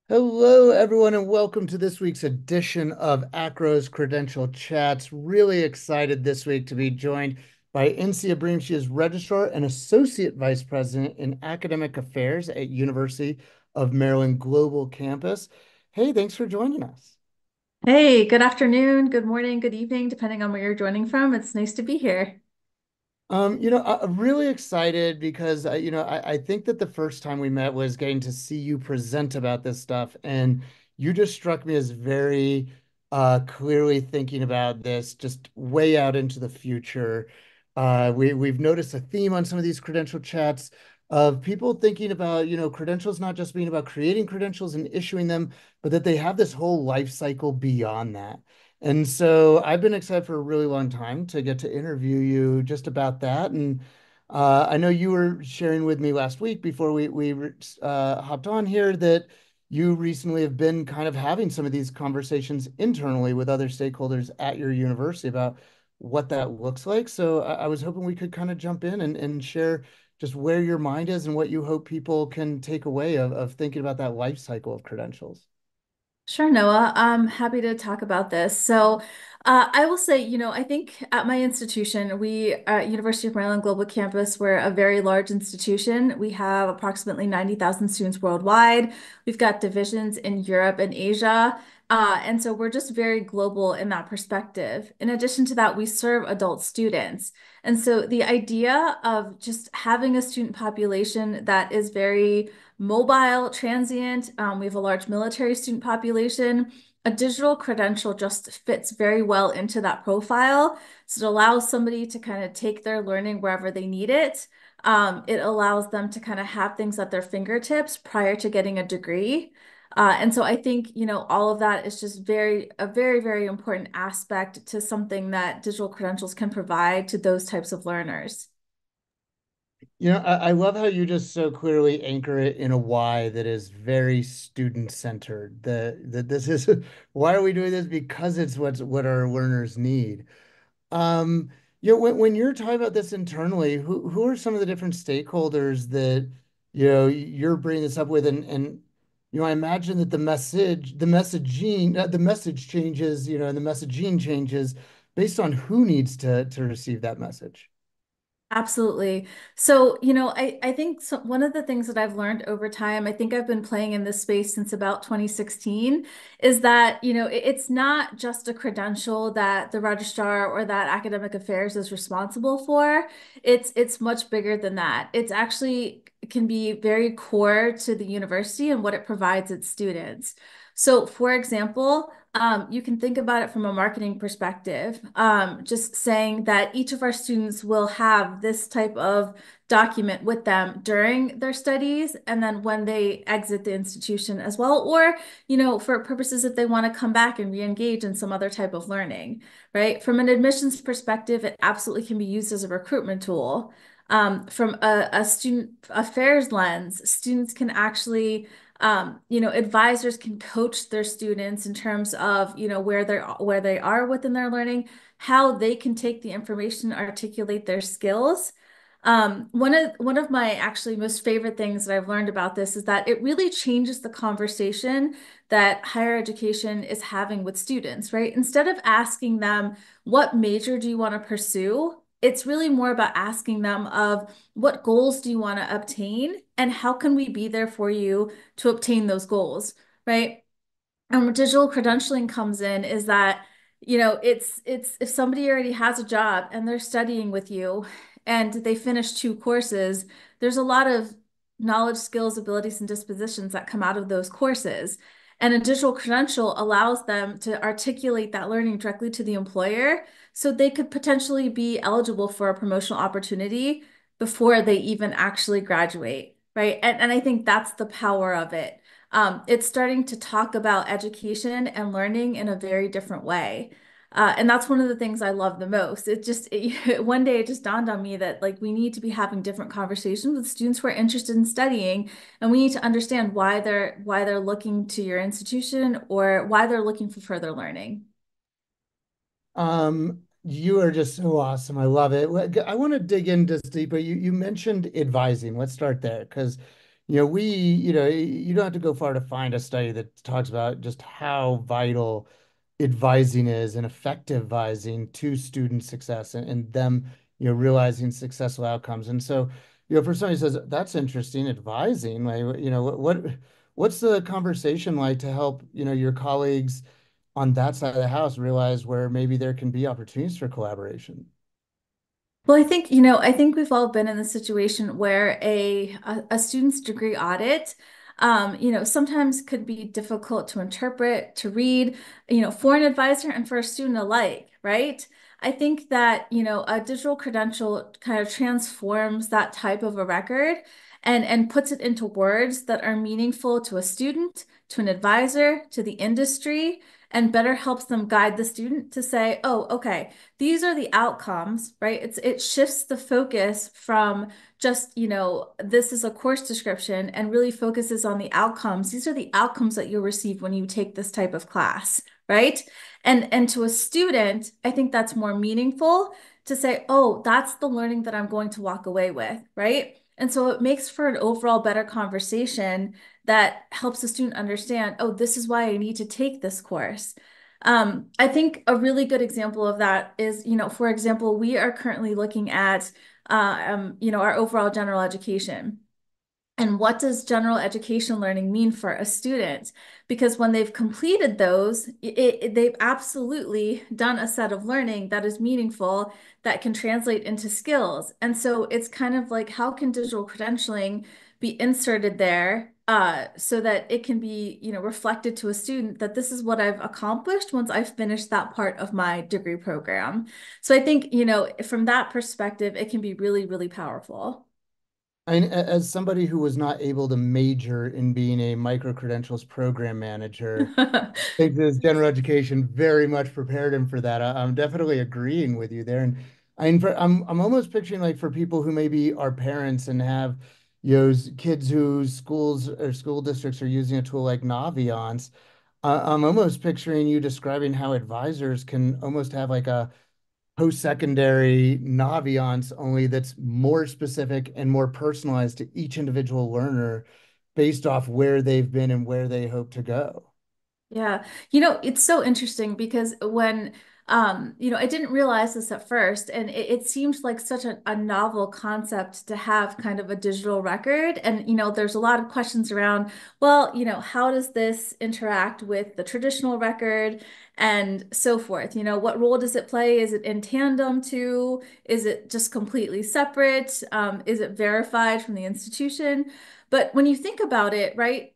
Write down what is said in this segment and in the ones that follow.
Hello, everyone, and welcome to this week's edition of AACRAO's Credential Chats. Really excited this week to be joined by Insiya Bream. She is Registrar and Associate Vice President in Academic Affairs at University of Maryland Global Campus. Hey, thanks for joining us. Hey, good afternoon, good morning, good evening, depending on where you're joining from. It's nice to be here. I'm really excited because I think that the first time we met was getting to see you present about this stuff, and you just struck me as very clearly thinking about this just way out into the future. We've noticed a theme on some of these credential chats of people thinking about, credentials not just being about creating credentials and issuing them, but that they have this whole life cycle beyond that. And so I've been excited for a really long time to get to interview you just about that. And I know you were sharing with me last week before we hopped on here that you recently have been kind of having some of these conversations internally with other stakeholders at your university about what that looks like. So I was hoping we could kind of jump in and share just where your mind is and what you hope people can take away of thinking about that life cycle of credentials. Sure, Noah. I'm happy to talk about this. I will say, I think at my institution, we at University of Maryland Global Campus, we're a very large institution. We have approximately 90,000 students worldwide. We've got divisions in Europe and Asia. And so we're just very global in that perspective. In addition to that, we serve adult students. And so the idea of just having a student population that is very mobile, transient. We have a large military student population. A digital credential just fits very well into that profile. So it allows somebody to kind of take their learning wherever they need it. It allows them to kind of have things at their fingertips prior to getting a degree. And so I think, all of that is just a very, very important aspect to something that digital credentials can provide to those types of learners. I love how you just so clearly anchor it in a why that is very student centered. That this is why are we doing this? Because it's what our learners need. Um, when you're talking about this internally, who are some of the different stakeholders that you're bringing this up with, and I imagine that the message changes, and the messaging changes based on who needs to receive that message. Absolutely. I think one of the things that I've learned over time, I think I've been playing in this space since about 2016, is that, it's not just a credential that the registrar or that academic affairs is responsible for. It's much bigger than that. It's actually can be very core to the university and what it provides its students. So, for example, you can think about it from a marketing perspective. Just saying that each of our students will have this type of document with them during their studies and then when they exit the institution as well, or, for purposes if they want to come back and re-engage in some other type of learning, right? From an admissions perspective, it absolutely can be used as a recruitment tool. From a student affairs lens, students can actually advisors can coach their students in terms of, where they are within their learning, how they can take the information, articulate their skills. One of my actually most favorite things that I've learned about this is that it really changes the conversation that higher education is having with students, right? Instead of asking them, what major do you want to pursue? It's really more about asking them of what goals do you want to obtain and how can we be there for you to obtain those goals, right? And where digital credentialing comes in is that, it's if somebody already has a job and they're studying with you and they finish two courses, there's a lot of knowledge, skills, abilities, and dispositions that come out of those courses. And a digital credential allows them to articulate that learning directly to the employer so they could potentially be eligible for a promotional opportunity before they even actually graduate, right? And I think that's the power of it. It's starting to talk about education and learning in a very different way. And that's one of the things I love the most. One day it just dawned on me that like we need to be having different conversations with students who are interested in studying, and we need to understand why they're looking to your institution or why they're looking for further learning. You are just so awesome. I love it. I want to dig in just deeper. You mentioned advising. Let's start there because, you don't have to go far to find a study that talks about just how vital advising is and effective advising to student success and them, realizing successful outcomes. And so, for somebody who says, that's interesting, advising, like, what's the conversation like to help, your colleagues on that side of the house realize where maybe there can be opportunities for collaboration? Well, I think we've all been in the situation where a student's degree audit, sometimes could be difficult to interpret, to read, for an advisor and for a student alike, right? I think that, a digital credential kind of transforms that type of a record and puts it into words that are meaningful to a student, to an advisor, to the industry, and better helps them guide the student to say, oh, okay, these are the outcomes, right? It shifts the focus from just, this is a course description and really focuses on the outcomes. These are the outcomes that you'll receive when you take this type of class, right? And to a student, I think that's more meaningful to say, oh, that's the learning that I'm going to walk away with, right? And so it makes for an overall better conversation that helps the student understand, oh, this is why I need to take this course. I think a really good example of that is, for example, we are currently looking at, our overall general education. And what does general education learning mean for a student? Because when they've completed those, they've absolutely done a set of learning that is meaningful, that can translate into skills. And so it's kind of like, how can digital credentialing be inserted there so that it can be, reflected to a student that this is what I've accomplished once I've finished that part of my degree program. So I think, from that perspective, it can be really, really powerful. As somebody who was not able to major in being a micro-credentials program manager, I think this general education very much prepared him for that. I'm definitely agreeing with you there. And I'm almost picturing like for people who maybe are parents and have, kids whose schools or school districts are using a tool like Naviance. I'm almost picturing you describing how advisors can almost have like a post-secondary Naviance, only that's more specific and more personalized to each individual learner based off where they've been and where they hope to go. Yeah. It's so interesting because when, I didn't realize this at first, and it seemed like such a novel concept to have kind of a digital record. And, there's a lot of questions around, well, how does this interact with the traditional record and so forth? What role does it play? Is it in tandem to? Is it just completely separate? Is it verified from the institution? But when you think about it, right,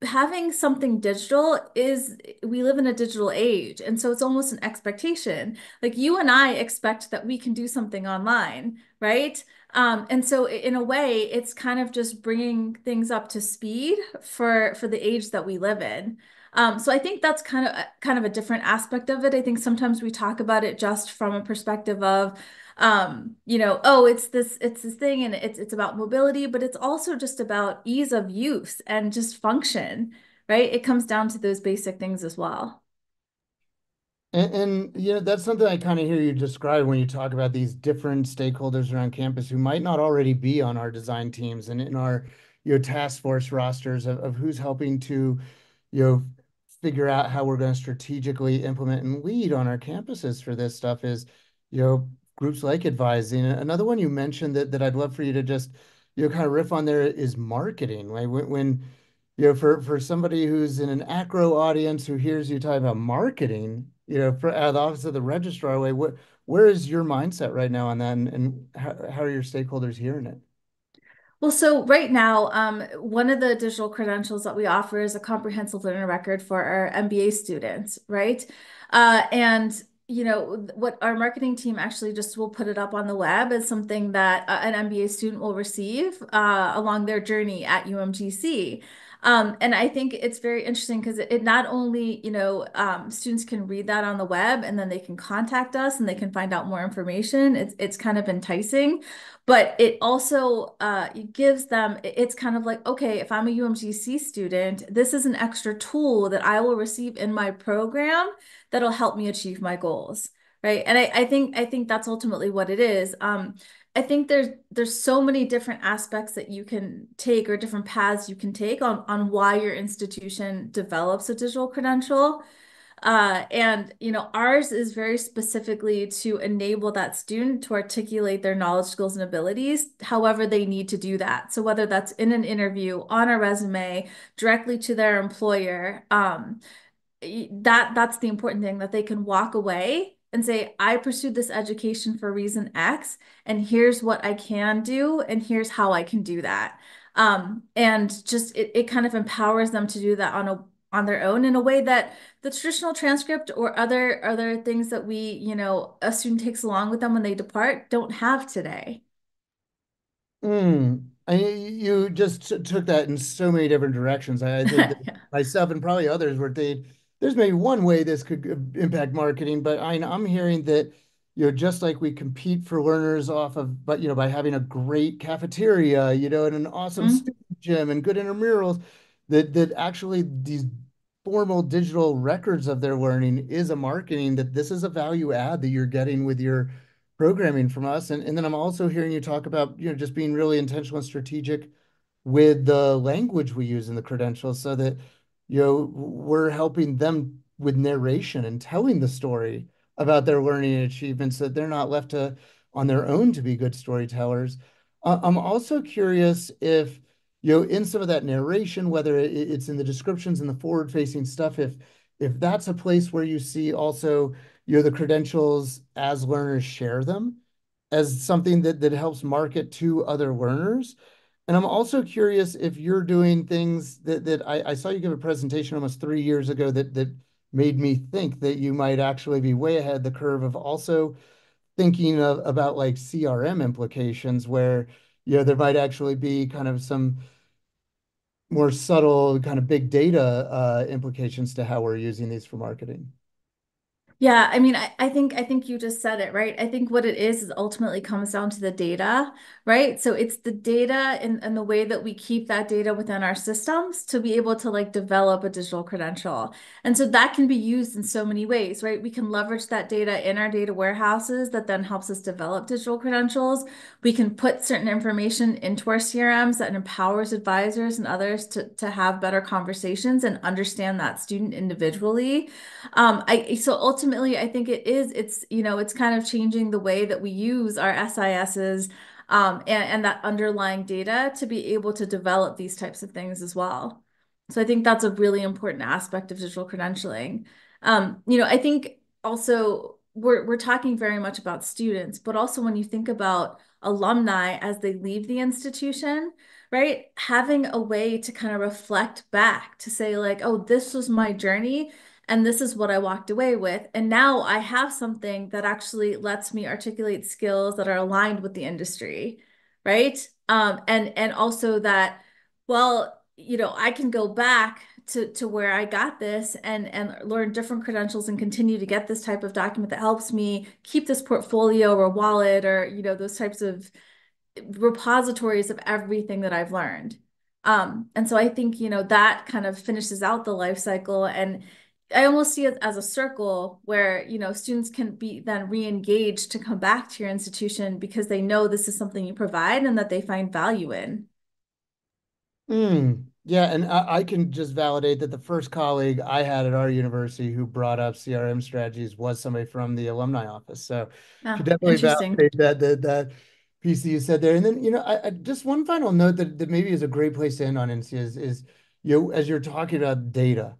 having something digital is we live in a digital age, and so it's almost an expectation. Like you and I expect that we can do something online, right? And so in a way, it's kind of just bringing things up to speed for the age that we live in. So I think that's kind of a different aspect of it. I think sometimes we talk about it just from a perspective of oh, it's this thing and it's about mobility, but it's also just about ease of use and just function, right? It comes down to those basic things as well. That's something I kind of hear you describe when you talk about these different stakeholders around campus who might not already be on our design teams and in our, task force rosters of who's helping to, you know, figure out how we're going to strategically implement and lead on our campuses for this stuff is, groups like advising. Another one you mentioned that I'd love for you to just, kind of riff on there is marketing. Like for somebody who's in an AACRAO audience who hears you talk about marketing, for out of the office of the registrar, where is your mindset right now on that, and how are your stakeholders hearing it? Well, so right now, one of the digital credentials that we offer is a comprehensive learner record for our MBA students, right? And what our marketing team actually just will put it up on the web as something that an MBA student will receive along their journey at UMGC. And I think it's very interesting because it not only, students can read that on the web and then they can contact us and they can find out more information. It's kind of enticing. But it also it gives them, it's kind of like, okay, if I'm a UMGC student, this is an extra tool that I will receive in my program that'll help me achieve my goals. Right. And I think that's ultimately what it is. I think there's so many different aspects that you can take or different paths you can take on why your institution develops a digital credential. And ours is very specifically to enable that student to articulate their knowledge, skills, and abilities, however they need to do that. So whether that's in an interview, on a resume, directly to their employer, that's the important thing that they can walk away and say, I pursued this education for reason X, and here's what I can do, and here's how I can do that. And just it kind of empowers them to do that on their own in a way that the traditional transcript or other things that a student takes along with them when they depart don't have today. You just took that in so many different directions. I think that Yeah. myself and probably others were they there's maybe one way this could impact marketing, but I'm hearing that just like we compete for learners off of, but by having a great cafeteria, and an awesome Mm. student gym and good intramurals, that actually these formal digital records of their learning is a marketing that this is a value add that you're getting with your programming from us. And then I'm also hearing you talk about, just being really intentional and strategic with the language we use in the credentials so that, we're helping them with narration and telling the story about their learning and achievements so that they're not left on their own to be good storytellers. I'm also curious if, in some of that narration, whether it's in the descriptions and the forward-facing stuff, if that's a place where you see also the credentials as learners share them as something that helps market to other learners. And I'm also curious if you're doing things that I saw you give a presentation almost 3 years ago that made me think that you might actually be way ahead the curve of also thinking about like CRM implications where there might actually be kind of some more subtle kind of big data implications to how we're using these for marketing. Yeah, I mean, I think you just said it, right? I think what it is ultimately comes down to the data, right? So it's the data and the way that we keep that data within our systems to be able to like develop a digital credential. And so that can be used in so many ways, right? We can leverage that data in our data warehouses that then helps us develop digital credentials. We can put certain information into our CRMs that empowers advisors and others to have better conversations and understand that student individually. So ultimately, I think it's kind of changing the way that we use our SISs, and that underlying data to be able to develop these types of things as well. So I think that's a really important aspect of digital credentialing. I think also we're talking very much about students, but also when you think about alumni as they leave the institution, right? Having a way to kind of reflect back to say like, oh, this was my journey and this is what I walked away with. And now I have something that actually lets me articulate skills that are aligned with the industry, right? And also that, well, I can go back to where I got this and learn different credentials and continue to get this type of document that helps me keep this portfolio or wallet or those types of repositories of everything that I've learned. And so I think, that kind of finishes out the life cycle. And I almost see it as a circle where, students can be then re-engaged to come back to your institution because they know this is something you provide and that they find value in. Yeah, and I can just validate that the first colleague I had at our university who brought up CRM strategies was somebody from the alumni office. So could Oh, definitely interesting. validate that piece that you said there. And then, I just one final note that maybe is a great place to end on Insiya is as you're talking about data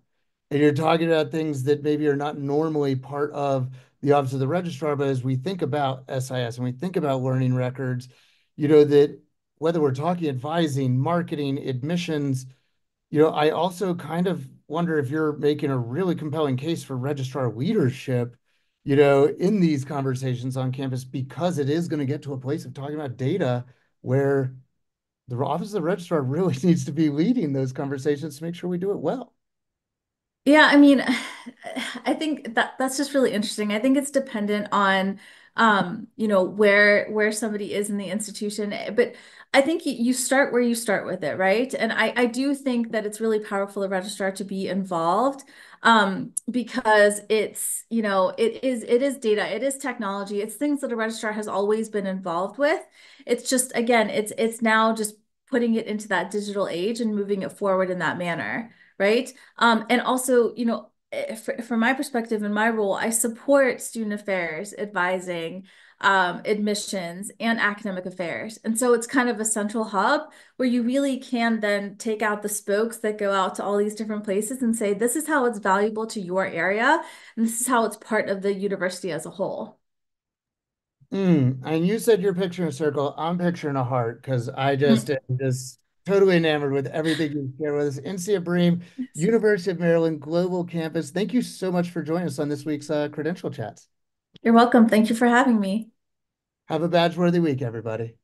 and you're talking about things that maybe are not normally part of the Office of the Registrar, but as we think about SIS and we think about learning records, that whether we're talking advising, marketing, admissions, I also kind of wonder if you're making a really compelling case for registrar leadership, in these conversations on campus, because it is going to get to a place of talking about data where the Office of the Registrar really needs to be leading those conversations to make sure we do it well. Yeah, I mean, I think that's just really interesting. I think it's dependent on where somebody is in the institution. But I think you start where you start with it, right? And I do think that it's really powerful the registrar to be involved, because it is data, it is technology, it's things that a registrar has always been involved with. It's just, again, it's now just putting it into that digital age and moving it forward in that manner, right? And also, from my perspective and my role, I support student affairs, advising, admissions, and academic affairs. And so it's kind of a central hub where you really can then take out the spokes that go out to all these different places and say, this is how it's valuable to your area, and this is how it's part of the university as a whole. And you said you're picturing a circle. I'm picturing a heart because I just Mm. am just totally enamored with everything you share with us. Insiya Bream, University of Maryland Global Campus. Thank you so much for joining us on this week's Credential Chats. You're welcome. Thank you for having me. Have a badge-worthy week, everybody.